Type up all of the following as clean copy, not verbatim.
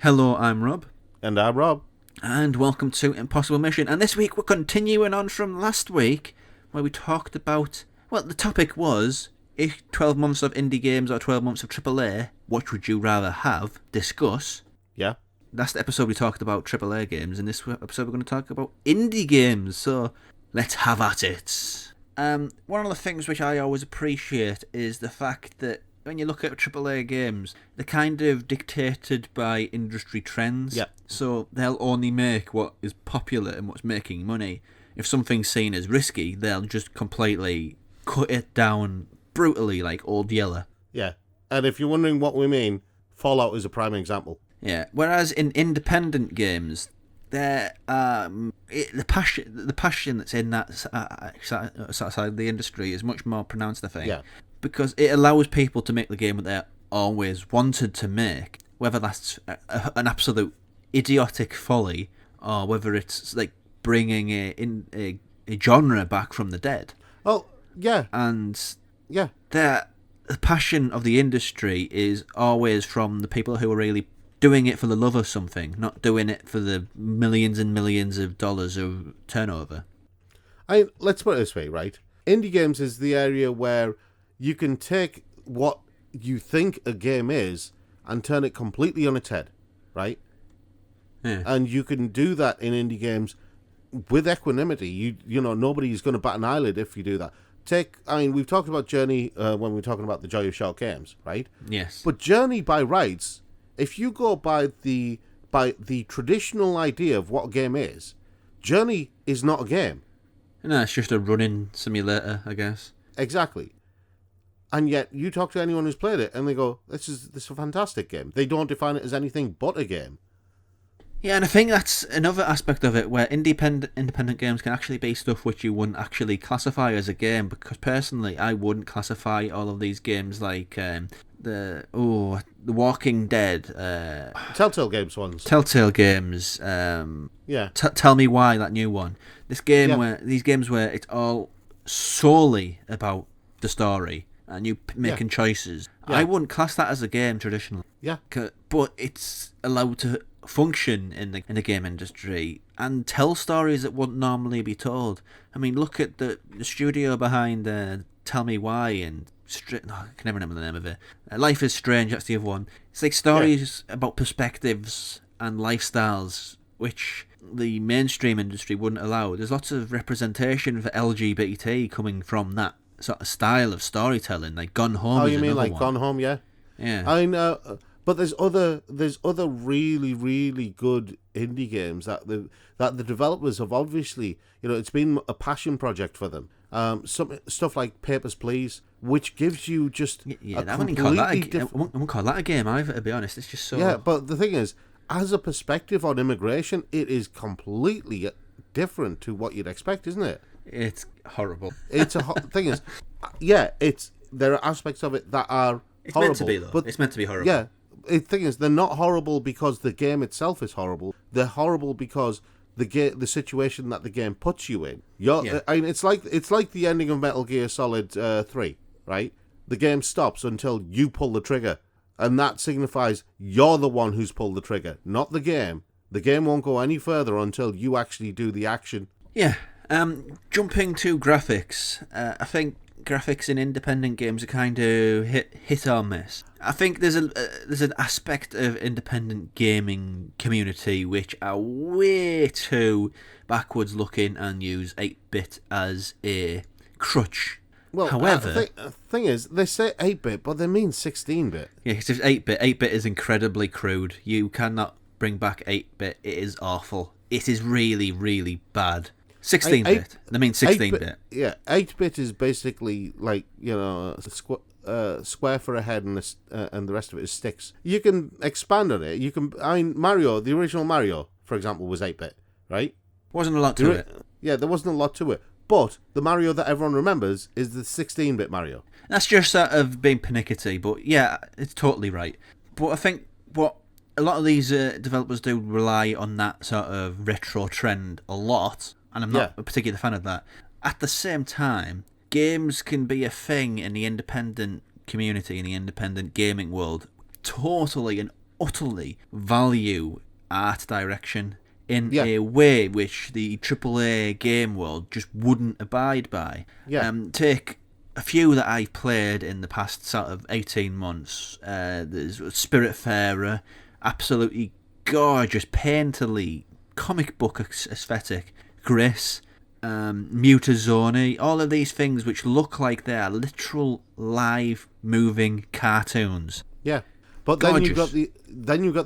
Hello, I'm Rob. And I'm Rob. And welcome to Impossible Mission. And this week we're continuing on from last week, where we talked about, well, the topic was, if 12 months of indie games or 12 months of AAA, which would you rather have? Discuss. Yeah. Last episode we talked about AAA games, and this episode we're going to talk about indie games, so let's have at it. One of the things which I always appreciate is the fact that when you look at AAA games, they're kind of dictated by industry trends. Yeah. So they'll only make what is popular and what's making money. If something's seen as risky, they'll just completely cut it down brutally, like Old Yeller. Yeah. And if you're wondering what we mean, Fallout is a prime example. Yeah. Whereas in independent games, the passion that's in that side of the industry is much more pronounced, I think. Yeah. Because it allows people to make the game that they always wanted to make, whether that's an absolute idiotic folly or whether it's like bringing a genre back from the dead. Oh, yeah. And yeah, the passion of the industry is always from the people who are really doing it for the love of something, not doing it for the millions and millions of dollars of turnover. Let's put it this way, right? Indie games is the area where you can take what you think a game is and turn it completely on its head, right? Yeah. And you can do that in indie games with equanimity. You know, nobody's going to bat an eyelid if you do that. We've talked about Journey when we were talking about the Joy of Short Games, right? Yes. But Journey by rights, if you go by the traditional idea of what a game is, Journey is not a game. No, it's just a running simulator, I guess. Exactly. And yet, you talk to anyone who's played it, and they go, "This is a fantastic game." They don't define it as anything but a game. Yeah, and I think that's another aspect of it, where independent games can actually be stuff which you wouldn't actually classify as a game. Because personally, I wouldn't classify all of these games like the Walking Dead, Telltale Games ones. Telltale Games. Yeah. Tell Me Why, that new one. These games where it's all solely about the story and you making choices. Yeah. I wouldn't class that as a game traditionally. Yeah. But it's allowed to function in the game industry and tell stories that wouldn't normally be told. I mean, look at the studio behind Tell Me Why and I can never remember the name of it. Life is Strange, that's the other one. It's like stories about perspectives and lifestyles which the mainstream industry wouldn't allow. There's lots of representation for LGBT coming from that sort of style of storytelling, like Gone Home. Oh, is you mean like one. Gone Home? Yeah. Yeah. I know, but there's other really, really good indie games that the developers have obviously, it's been a passion project for them. Some stuff like Papers, Please, which gives you just I wouldn't call that a game either, to be honest. It's just so. Yeah, but the thing is, as a perspective on immigration, it is completely different to what you'd expect, isn't it? It's horrible. It's thing is, there are aspects of it that are it's horrible. Meant to be, though. It's meant to be horrible. Yeah, the thing is, they're not horrible because the game itself is horrible. They're horrible because the situation that the game puts you in. I mean, it's like the ending of Metal Gear Solid 3, right? The game stops until you pull the trigger, and that signifies you're the one who's pulled the trigger, not the game. The game won't go any further until you actually do the action. Yeah. Jumping to graphics, I think graphics in independent games are kind of hit or miss. I think there's an aspect of independent gaming community which are way too backwards looking and use 8-bit as a crutch. Well, however, thing is, they say 8-bit, but they mean 16-bit. Yeah, it's 8-bit. 8-bit is incredibly crude. You cannot bring back 8-bit. It is awful. It is really, really bad. 16-bit. I mean 16-bit. Yeah, 8-bit is basically like, square for a head and the rest of it is sticks. You can expand on it. Mario, the original Mario, for example, was 8-bit, right? Wasn't a lot to it. Yeah, there wasn't a lot to it. But the Mario that everyone remembers is the 16-bit Mario. That's just sort of being pernickety, but yeah, it's totally right. But I think what a lot of these developers do rely on that sort of retro trend a lot, and I'm not a particular fan of that. At the same time, games can be a thing in the independent community, in the independent gaming world, totally and utterly value art direction in a way which the AAA game world just wouldn't abide by. Take a few that I've played in the past sort of 18 months. There's Spiritfarer, absolutely gorgeous, painterly, comic book aesthetic. GRIS, Mutazone, all of these things which look like they are literal live moving cartoons. Yeah, but then you got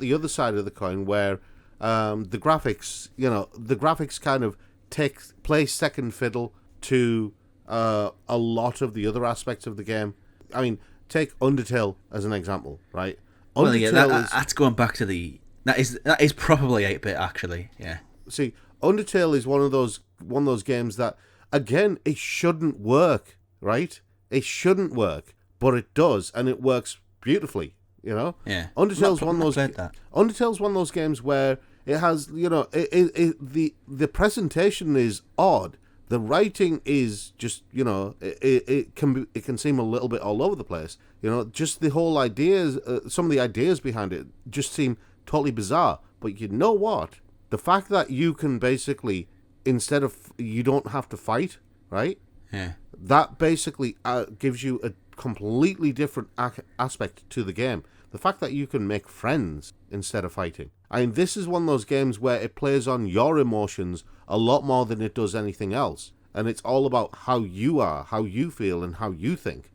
the other side of the coin where the graphics kind of play second fiddle to a lot of the other aspects of the game. I mean, take Undertale as an example, right? Well, that's going back to that is probably 8-bit actually. Yeah. See, Undertale is one of those games that, again, it shouldn't work, right? It shouldn't work, but it does, and it works beautifully. Yeah. Undertale's one of those games where it has, the presentation is odd. The writing is just, it can seem a little bit all over the place. Just the whole ideas, some of the ideas behind it just seem totally bizarre. But you know what? The fact that you can basically, you don't have to fight, right? Yeah. That basically gives you a completely different aspect to the game. The fact that you can make friends instead of fighting. I mean, this is one of those games where it plays on your emotions a lot more than it does anything else. And it's all about how you are, how you feel, and how you think.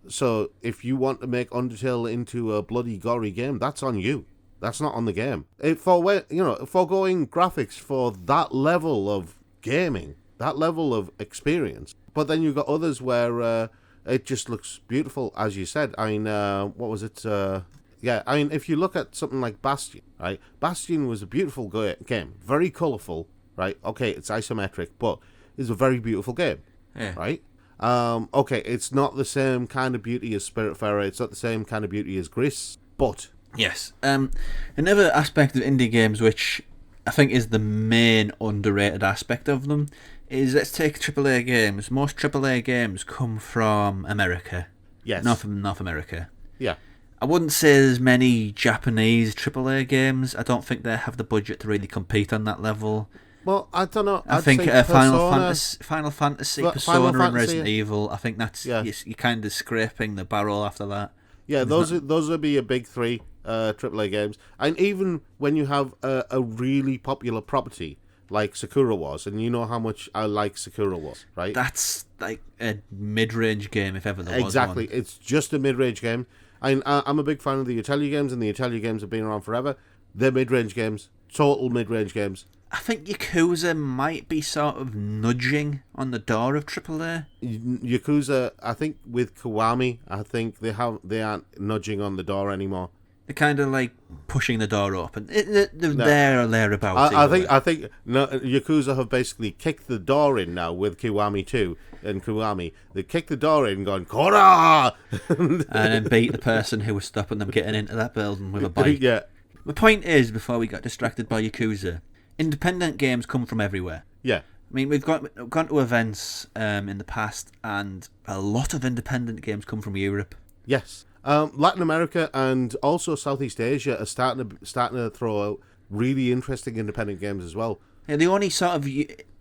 So if you want to make Undertale into a bloody gory game, that's on you. That's not on the game. Foregoing graphics for that level of gaming, that level of experience. But then you've got others where it just looks beautiful, as you said. I mean, what was it? If you look at something like Bastion, right? Bastion was a beautiful game, very colourful, right? Okay, it's isometric, but it's a very beautiful game, right? Okay, it's not the same kind of beauty as Spiritfarer. It's not the same kind of beauty as GRIS, but... Yes. Another aspect of indie games, which I think is the main underrated aspect of them, is let's take AAA games. Most AAA games come from America. Yes. Not from North America. Yeah. I wouldn't say there's many Japanese AAA games. I don't think they have the budget to really compete on that level. Well, I don't know. I think Final Fantasy, Persona, and Resident Evil. I think that's you're kind of scraping the barrel after that. Yeah, those would be a big three AAA games. And even when you have a really popular property like Sakura was, and you know how much I like Sakura was, right? That's like a mid-range game, if ever there was exactly. one. It's just a mid-range game. I'm a big fan of the Atelier games, and the Atelier games have been around forever. They're mid-range games, total mid-range games. I think Yakuza might be sort of nudging on the door of AAA. Yakuza, I think with Kiwami, I think they aren't nudging on the door anymore. They're kind of like pushing the door open. They're there or thereabouts. I think Yakuza have basically kicked the door in now with Kiwami 2 and Kiwami. They kicked the door in, going Kora, and then beat the person who was stopping them getting into that building with a bike. Yeah. The point is, before we got distracted by Yakuza, independent games come from everywhere. Yeah. I mean, we've gone to events in the past, and a lot of independent games come from Europe. Yes. Latin America and also Southeast Asia are starting to throw out really interesting independent games as well. Yeah, the only sort of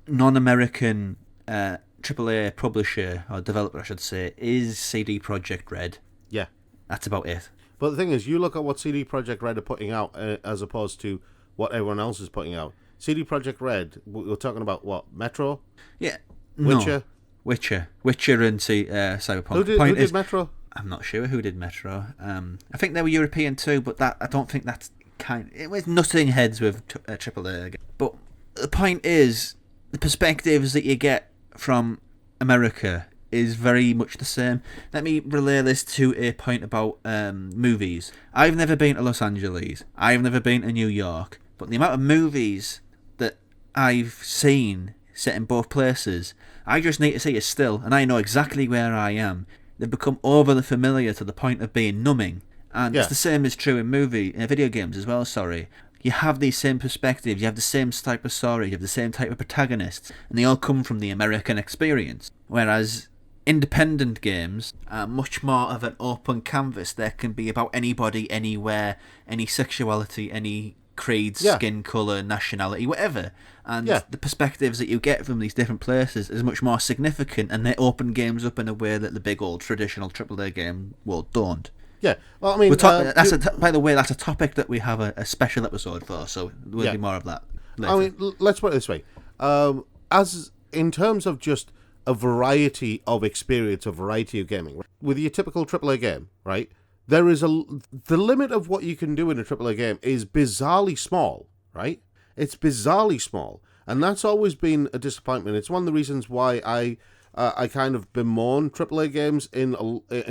non-American AAA publisher, or developer I should say, is CD Projekt Red. Yeah. That's about it. But the thing is, you look at what CD Projekt Red are putting out as opposed to what everyone else is putting out. CD Projekt Red, we're talking about what? Metro? Yeah. Witcher? Witcher and Cyberpunk. Who did Metro? I'm not sure who did Metro. I think they were European too, but I don't think that's it was nutting heads with AAA. But the point is, the perspectives that you get from America is very much the same. Let me relay this to a point about movies. I've never been to Los Angeles. I've never been to New York. But the amount of movies that I've seen set in both places, I just need to see a still, and I know exactly where I am. They've become overly familiar to the point of being numbing. And it's the same is true in video games as well, sorry. You have these same perspectives, you have the same type of story, you have the same type of protagonists, and they all come from the American experience. Whereas independent games are much more of an open canvas. They can be about anybody, anywhere, any sexuality, any creed, skin colour, nationality, whatever. And the perspectives that you get from these different places is much more significant, and they open games up in a way that the big old traditional AAA game world don't. Yeah, well, I mean, by the way, that's a topic that we have a special episode for, so there will be more of that later. I mean, let's put it this way. As in terms of just a variety of experience, a variety of gaming, with your typical AAA game, right, there is the limit of what you can do in a AAA game is bizarrely small, right? It's bizarrely small, and that's always been a disappointment. It's one of the reasons why I kind of bemoan AAA games in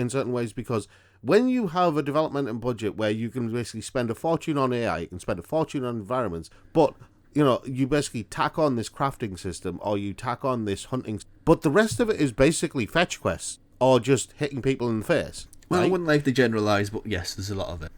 certain ways, because when you have a development and budget where you can basically spend a fortune on AI, you can spend a fortune on environments, but you basically tack on this crafting system, or you tack on this hunting, but the rest of it is basically fetch quests or just hitting people in the face. Well, right? I wouldn't like to generalise, but yes, there's a lot of it.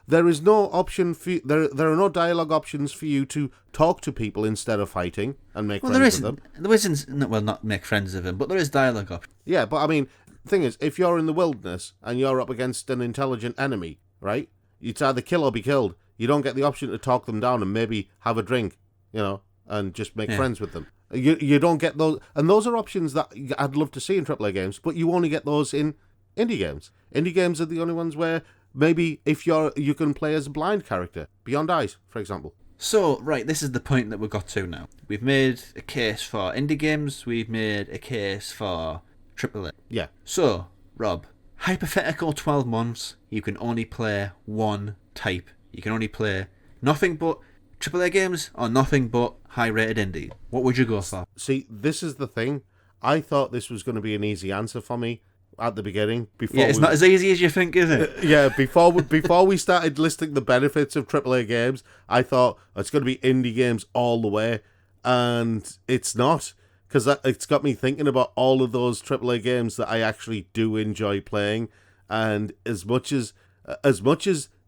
There is no option for you, there are no dialogue options for you to talk to people instead of fighting and make friends with them. There isn't. Well, not make friends with them, but there is dialogue options. Yeah, but I mean, the thing is, if you're in the wilderness and you're up against an intelligent enemy, right? It's either kill or be killed. You don't get the option to talk them down and maybe have a drink, and just make friends with them. You don't get those, and those are options that I'd love to see in AAA games, but you only get those in indie games. Indie games are the only ones where maybe if you can play as a blind character, Beyond Eyes, for example. So, right, this is the point that we've got to now. We've made a case for indie games, we've made a case for AAA. Yeah. So, Rob, hypothetical 12 months, you can only play one type. You can only play nothing but AAA games or nothing but high-rated indie. What would you go for? See, this is the thing. I thought this was going to be an easy answer for me at the beginning. It's not as easy as you think, is it? Yeah, before we started listing the benefits of AAA games, I thought it's going to be indie games all the way, and it's not, because it's got me thinking about all of those AAA games that I actually do enjoy playing, and as much as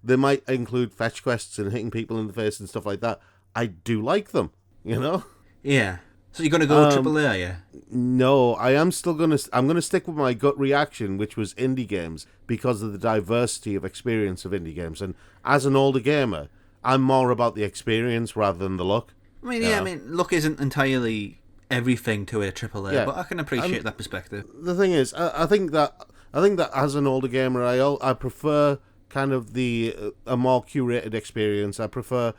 they might include fetch quests and hitting people in the face and stuff like that, I do like them, Yeah. So you're going to go AAA, are you? No, I'm going to stick with my gut reaction, which was indie games, because of the diversity of experience of indie games. And as an older gamer, I'm more about the experience rather than the look. I mean, look isn't entirely everything to a AAA, but I can appreciate that perspective. The thing is, I think that as an older gamer, I prefer kind of a more curated experience. I prefer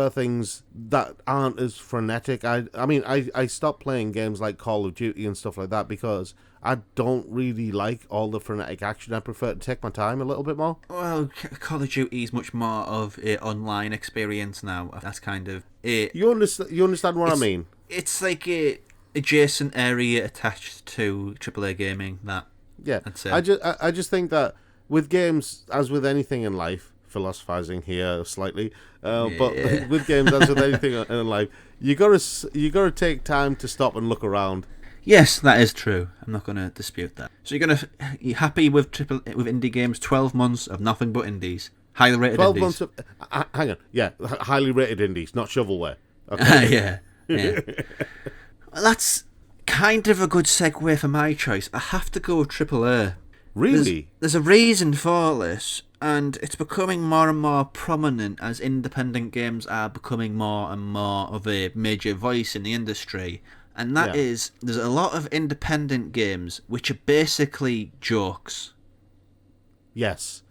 things that aren't as frenetic. I stopped playing games like Call of Duty and stuff like that because I don't really like all the frenetic action. I prefer to take my time a little bit more. Well, Call of Duty is much more of an online experience now. That's kind of it. You understand what I mean? It's like a adjacent area attached to AAA gaming. I'd say. I just think that with games, as with anything in life, philosophizing here slightly, but with games, as with anything in life, you gotta take time to stop and look around. Yes, that is true. I'm not going to dispute that. So you're happy with indie games? 12 months of nothing but indies, highly rated 12 indies. 12 months of hang on, yeah, highly rated indies, not shovelware. Okay. yeah. Well, that's kind of a good segue for my choice. I have to go with AAA. Really? There's a reason for this, and it's becoming more and more prominent as independent games are becoming more and more of a major voice in the industry. And that is, there's a lot of independent games which are basically jokes. Yes.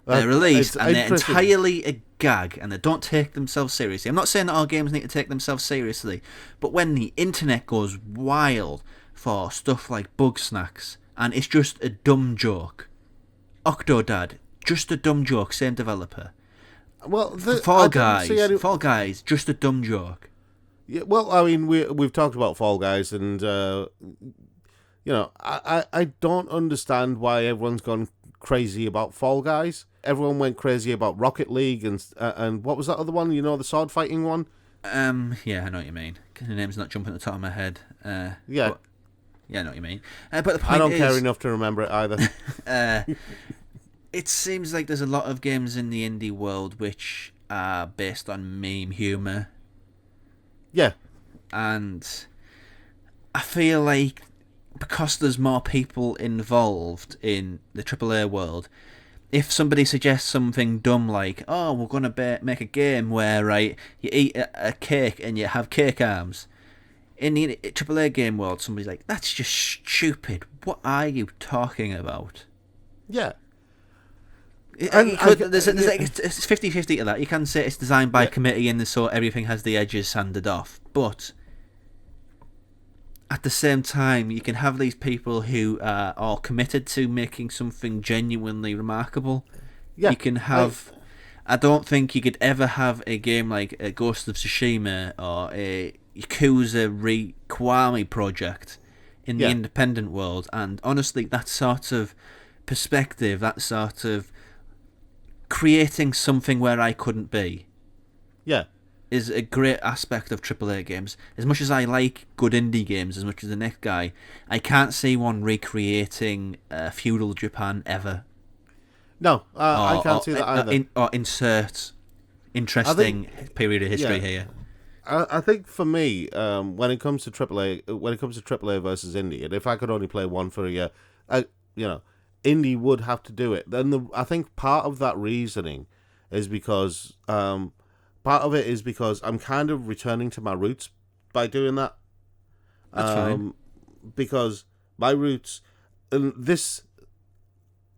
They're released and they're entirely a gag and they don't take themselves seriously. I'm not saying that all games need to take themselves seriously, but when the internet goes wild for stuff like BugSnax and it's just a dumb joke. Octodad, just a dumb joke, same developer. Well, Fall Guys, just a dumb joke. Yeah, well, I mean, we've talked about Fall Guys, and I don't understand why everyone's gone crazy about Fall Guys. Everyone went crazy about Rocket League and what was that other one? The sword fighting one. Yeah, I know what you mean. The name's not jumping at the top of my head. Yeah, I know what you mean. But the point I don't care enough to remember it either. It seems like there's a lot of games in the indie world which are based on meme humour. Yeah. And I feel like because there's more people involved in the AAA world, if somebody suggests something dumb like, oh, we're going to make a game where, right, you eat a cake and you have cake arms. In the AAA game world, somebody's like, that's just stupid. What are you talking about? Yeah. There's like, it's 50-50 to that. You can say it's designed by committee and so everything has the edges sanded off. But at the same time, you can have these people who are all committed to making something genuinely remarkable. Yeah. You can have... I don't think you could ever have a game like a Ghost of Tsushima or a Yakuza Kiwami project in the independent world. And honestly, that sort of perspective, that sort of creating something where I couldn't be, is a great aspect of AAA games. As much as I like good indie games, as much as the next guy, I can't see one recreating feudal Japan ever. No, I can't see that either. Or insert interesting period of history here. I think for me, when it comes to AAA versus indie, and if I could only play one for a year, indie would have to do it. Then I think part of that reasoning is because I'm kind of returning to my roots by doing that. That's fine. Because my roots, and this,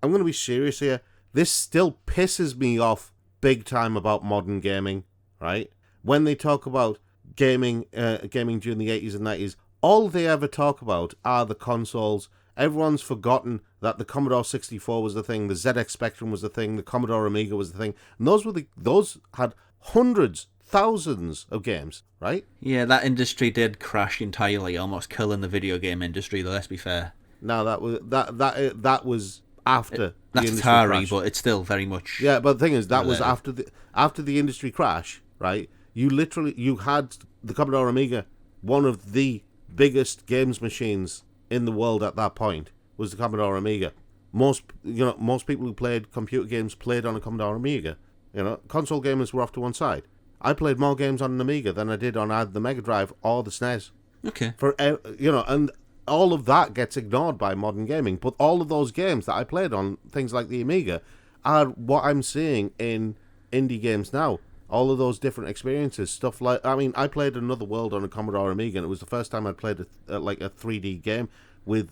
I'm going to be serious here. This still pisses me off big time about modern gaming, right? When they talk about gaming during the 80s and 90s, all they ever talk about are the consoles. Everyone's forgotten that the Commodore 64 was the thing, the ZX Spectrum was the thing, the Commodore Amiga was the thing. And those had hundreds, thousands of games, right? Yeah, that industry did crash entirely, almost killing the video game industry, though, let's be fair. No, that was after that's the industry Atari, crash. But it's still very much... Yeah, but the thing is, that was after the industry crash, right? You had the Commodore Amiga, one of the biggest games machines in the world at that point was the Commodore Amiga. Most people who played computer games played on a Commodore Amiga. Console gamers were off to one side. I played more games on an Amiga than I did on either the Mega Drive or the SNES. Okay. And all of that gets ignored by modern gaming. But all of those games that I played on things like the Amiga are what I'm seeing in indie games now. All of those different experiences, stuff like... I mean, I played Another World on a Commodore Amiga, and it was the first time I'd played a 3D game with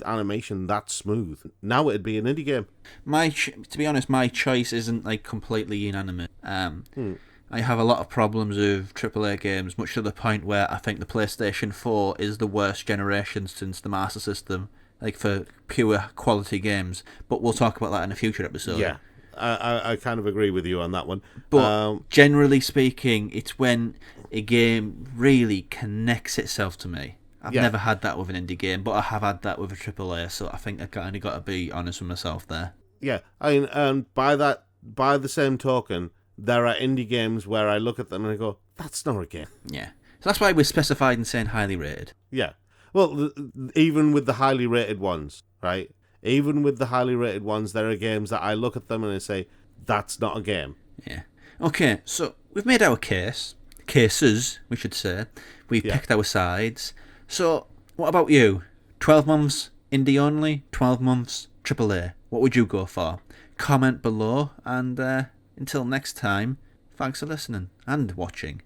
animation that smooth. Now it'd be an indie game. To be honest, my choice isn't like completely unanimous. I have a lot of problems with AAA games, much to the point where I think the PlayStation 4 is the worst generation since the Master System, like for pure quality games. But we'll talk about that in a future episode. Yeah, I kind of agree with you on that one. But generally speaking, it's when a game really connects itself to me. I've never had that with an indie game, but I have had that with a AAA, so I think I kind of got to be honest with myself there. Yeah, I mean, and by the same token, there are indie games where I look at them and I go, that's not a game. Yeah. So that's why we're specified in saying highly rated. Yeah. Well, even with the highly rated ones, right? Even with the highly rated ones, there are games that I look at them and I say, that's not a game. Yeah. Okay, so we've made our cases, we should say. We've picked our sides. So, what about you? 12 months indie only, 12 months AAA. What would you go for? Comment below, and until next time, thanks for listening and watching.